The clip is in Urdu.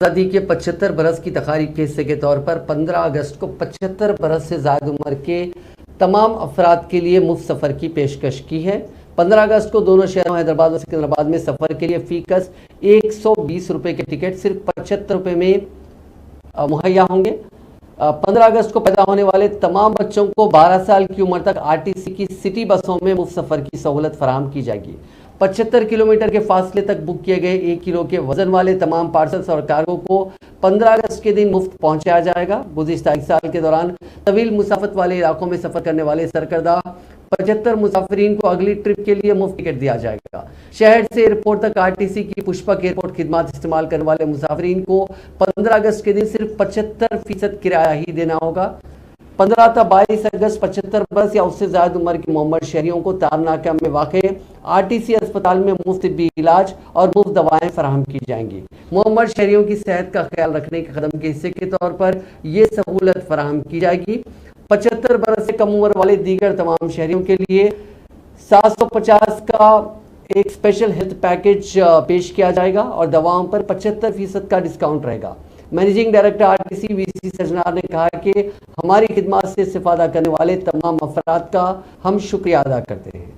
آزادی کے 75 برس کی تقاریب کے حصے کے طور پر 15 اگست کو 75 برس سے زائد عمر کے تمام افراد کے لیے مفت سفر کی پیشکش کی ہے۔ 15 اگست کو دونوں شہروں حیدرآباد اور سکندرآباد میں سفر کے لیے فی کس 120 روپے کے ٹکٹ صرف 75 روپے میں مہیا ہوں گے۔ 15 اگست کو پیدا ہونے والے تمام بچوں کو 12 سال کی عمر تک RTC کی سٹی بسوں میں مفت سفر کی سہولت فراہم کی جائے گی۔ 75 کلومیٹر کے فاصلے تک بک کیے گئے 1 کلو کے وزن والے تمام پارسلز اور کارگو کو 15 اگست کے دن مفت پہنچایا جائے گا۔ گزشتہ ایک سال کے دوران طویل مسافت والے علاقوں میں سفر کرنے والے سرکردہ 75 مسافرین کو اگلی ٹرپ کے لیے مفت ٹکٹ دیا جائے گا۔ شہر سے ایئرپورٹ تک RTC کی پشپک ایئرپورٹ خدمات استعمال کرنے والے مسافرین کو 15 اگست کے دن صرف 75% کرایہ ہی دینا ہوگا۔ 15 تا 22 اگست 75 برس یا اس سے زائد عمر کی معمر شہریوں کو تارناکہ میں واقع RTC اسپتال میں مفت طبی علاج اور مفت دوائیں فراہم کی جائیں گی۔ معمر شہریوں کی صحت کا خیال رکھنے کے قدم کے حصے کے طور پر یہ سہولت فراہم کی جائے گی۔ 75 برس سے کم عمر والے دیگر تمام شہریوں کے لیے 750 کا ایک اسپیشل ہیلتھ پیکج پیش کیا جائے گا اور دواؤں پر 75% کا ڈسکاؤنٹ رہے گا۔ مینیجنگ ڈائریکٹر RTC VC سجنار نے کہا کہ ہماری خدمات سے استفادہ کرنے والے تمام افراد کا ہم شکریہ ادا کرتے ہیں۔